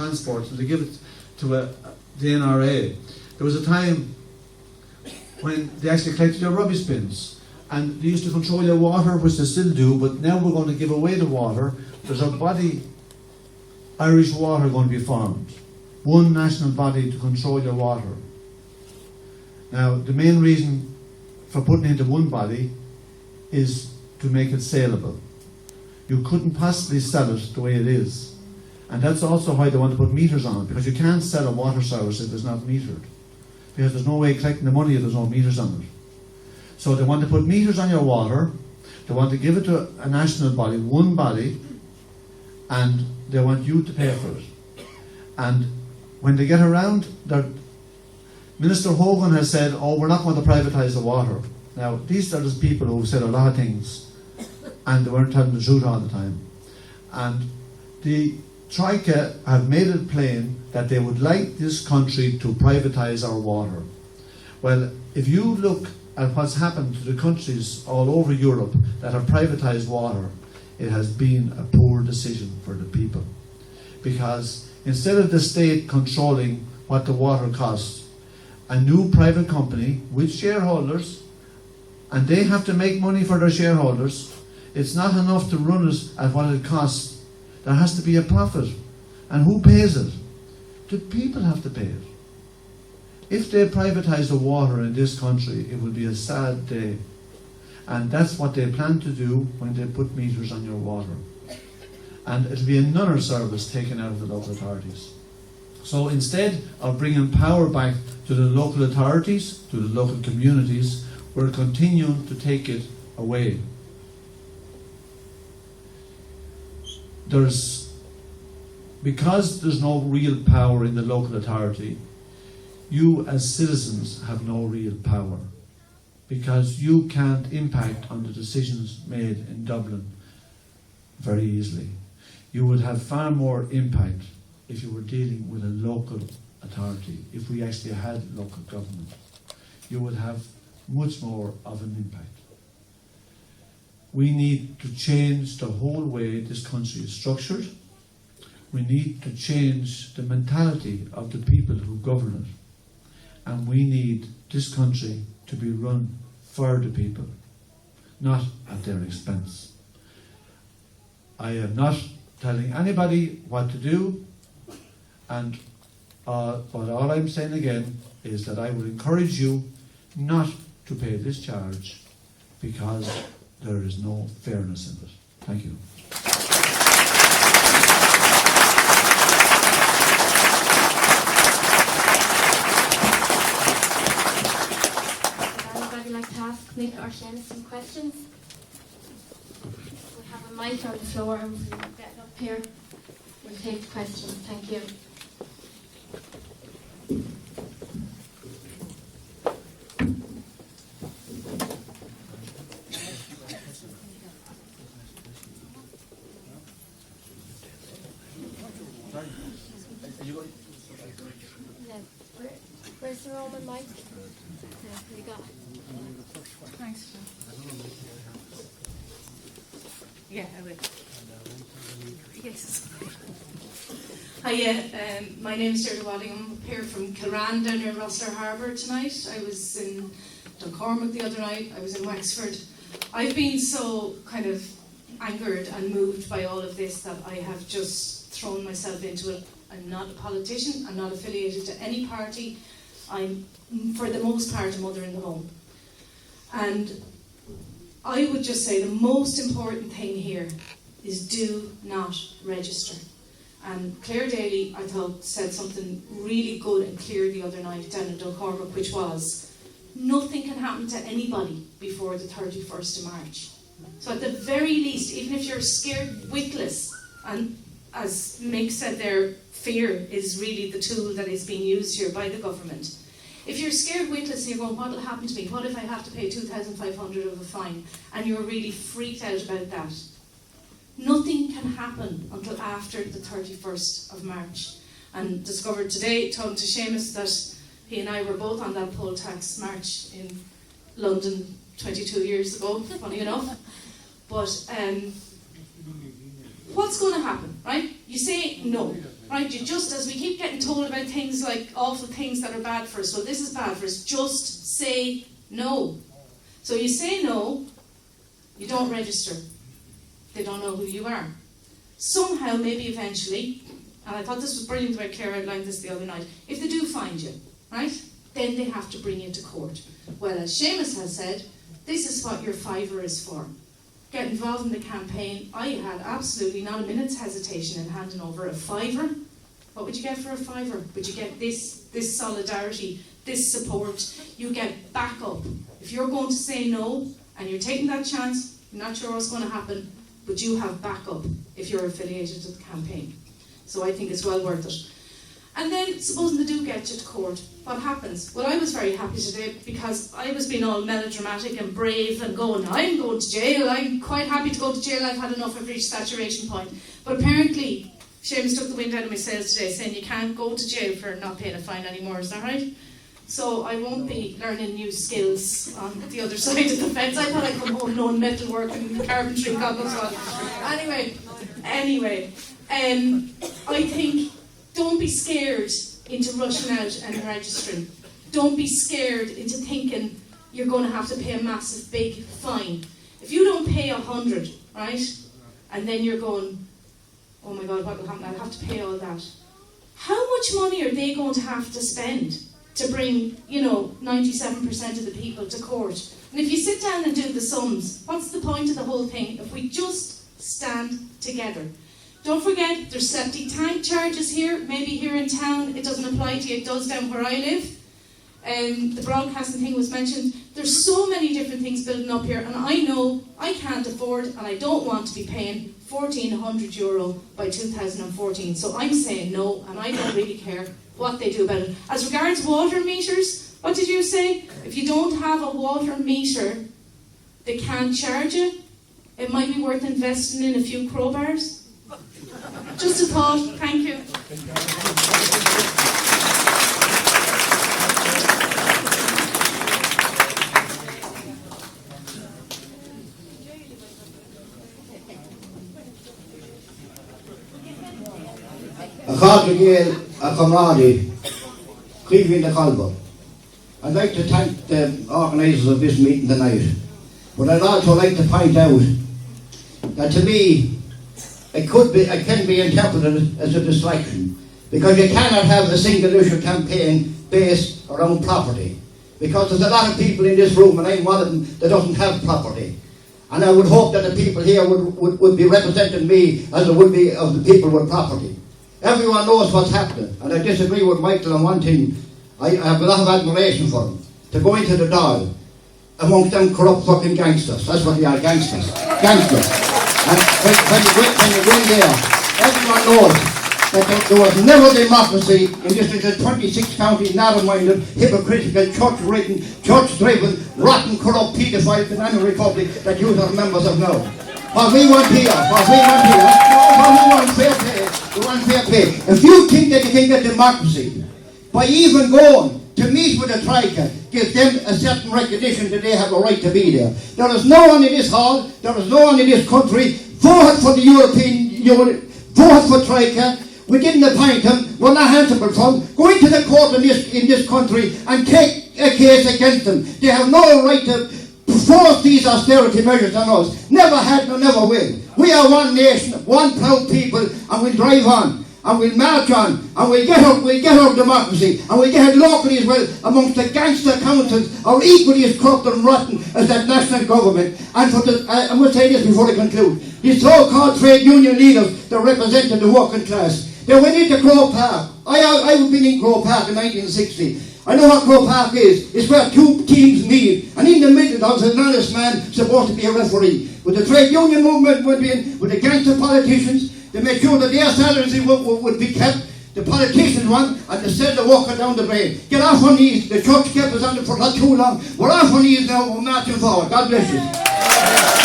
transport, and they give it to the NRA. There was a time when they actually collected your rubbish bins, and they used to control your water, which they still do, but now we're going to give away the water. There's a body, Irish Water, going to be formed. One national body to control your water. Now, the main reason for putting it into one body is to make it saleable. You couldn't possibly sell it the way it is. And that's also why they want to put meters on it, because you can't sell a water service if it's not metered. Because there's no way of collecting the money if there's no meters on it. So they want to put meters on your water, they want to give it to a national body, one body, and they want you to pay for it. And when they get around, Minister Hogan has said, oh, we're not going to privatise the water. Now, these are just people who said a lot of things, and they weren't telling the truth all the time. And the Troika have made it plain that they would like this country to privatise our water. Well, if you look at what's happened to the countries all over Europe that have privatised water, it has been a poor decision for the people. Because instead of the state controlling what the water costs, a new private company with shareholders, and they have to make money for their shareholders. It's not enough to run it at what it costs. There has to be a profit. And who pays it? The people have to pay it. If they privatise the water in this country, it will be a sad day. And that's what they plan to do when they put meters on your water. And it'll be another service taken out of the local authorities. So instead of bringing power back to the local authorities, to the local communities, we're continuing to take it away. Because there's no real power in the local authority, you as citizens have no real power, because you can't impact on the decisions made in Dublin very easily. You would have far more impact if you were dealing with a local authority. If we actually had local government, you would have much more of an impact. We need to change the whole way this country is structured. We need to change the mentality of the people who govern it. And we need this country to be run for the people, not at their expense. I am not telling anybody what to do, but all I'm saying again is that I would encourage you not to pay this charge, because there is no fairness in it. Thank you. Would anybody like to ask Nick or Shannon some questions? We have a mic on the floor, and we'll get up here. We'll take questions. Thank you. Where's the Roman mic? Yeah, you got it. Thanks. Yeah, I will. Yes. Hi, my name is Gerda Wadding. I'm here from Kilran down near Rossler Harbour tonight. I was in Duncormac the other night. I was in Wexford. I've been so kind of angered and moved by all of this that I have just thrown myself into it. I'm not a politician. I'm not affiliated to any party. I'm, for the most part, a mother in the home. And I would just say the most important thing here is do not register. And Claire Daly, I thought, said something really good and clear the other night down in Duncormac, which was, nothing can happen to anybody before the 31st of March. So at the very least, even if you're scared witless, and as Mick said there, fear is really the tool that is being used here by the government. If you're scared witless and you're going, what will happen to me? What if I have to pay 2,500 of a fine? And you're really freaked out about that. Nothing can happen until after the 31st of March. And discovered today, talking to Seamus, that he and I were both on that poll tax march in London 22 years ago, funny enough. But what's going to happen, right? You say no, right? You just, as we keep getting told about things like awful things that are bad for us, well, this is bad for us, just say no. So you say no, you don't register. They don't know who you are. Somehow, maybe eventually, and I thought this was brilliant the way Claire outlined this the other night, if they do find you, right, then they have to bring you to court. Well, as Seamus has said, this is what your fiver is for. Get involved in the campaign. I had absolutely not a minute's hesitation in handing over a fiver. What would you get for a fiver? Would you get this solidarity, this support? You get backup. If you're going to say no, and you're taking that chance, you're not sure what's going to happen, but you have backup if you're affiliated to the campaign. So I think it's well worth it. And then, supposing they do get you to court, what happens? Well, I was very happy today because I was being all melodramatic and brave and going, I'm going to jail, I'm quite happy to go to jail, I've had enough, I've reached saturation point. But apparently, Seamus took the wind out of my sails today, saying you can't go to jail for not paying a fine anymore, is that right? So I won't be learning new skills on the other side of the fence. I thought I'd come home knowing metalwork and carpentry, God knows what. Anyway, I think don't be scared into rushing out and registering. Don't be scared into thinking you're going to have to pay a massive big fine. If you don't pay 100, right, and then you're going, oh my God, what will happen? I'll have to pay all that. How much money are they going to have to spend to bring, 97% of the people to court? And if you sit down and do the sums, what's the point of the whole thing if we just stand together? Don't forget, there's septic tank charges here. Maybe here in town it doesn't apply to you, it does down where I live. The broadcasting thing was mentioned. There's so many different things building up here, and I know I can't afford and I don't want to be paying €1,400 by 2014. So I'm saying no, and I don't really care what they do about it. As regards water meters, what did you say? If you don't have a water meter, they can't charge you. It might be worth investing in a few crowbars. Just a thought. Thank you. A Cardigan, a Comrade, Cleveland the Culver. I'd like to thank the organisers of this meeting tonight, but I'd also like to point out that to me, it can be interpreted as a distraction, because you cannot have a single issue campaign based around property, because there's a lot of people in this room, and I'm one of them, that doesn't have property. And I would hope that the people here would be representing me as it would be of the people with property. Everyone knows what's happening, and I disagree with Michael on one thing. I have a lot of admiration for him. To go into the Dáil amongst them corrupt fucking gangsters. That's what they are, gangsters. Gangsters. And when you go in there, everyone knows that there was never democracy in this little 26 county narrow-minded, hypocritical, church-ridden, church-driven, rotten, corrupt paedophile banana republic that you are members of now. What we want here, what we want fair play, we want fair play. If you think that you can get democracy by even going to meet with the Troika, give them a certain recognition that they have a right to be there. There is no one in this hall, there is no one in this country, voted for the European Union, voted for Troika. We didn't appoint them, we're not answerable for them. Go into the court in this country and take a case against them. They have no right to force these austerity measures on us. Never had, nor never will. We are one nation, one proud people, and we'll drive on. And we'll march on, and we'll get our democracy, and we'll get it locally as well amongst the gangster councils, are equally as corrupt and rotten as that national government. And I must say this before I conclude. These so-called trade union leaders that represented the working class, they went into Grove Park. I've been in Grove Park in 1960. I know what Grove Park is. It's where two teams meet, and in the middle there was an honest man supposed to be a referee. With the trade union movement went in, with the gangster politicians, they made sure that their salaries would be kept. The politicians won, and they sent the walker down the drain. Get off on these. The church kept us on it for not too long. We're off on these now. We're marching forward. God bless you.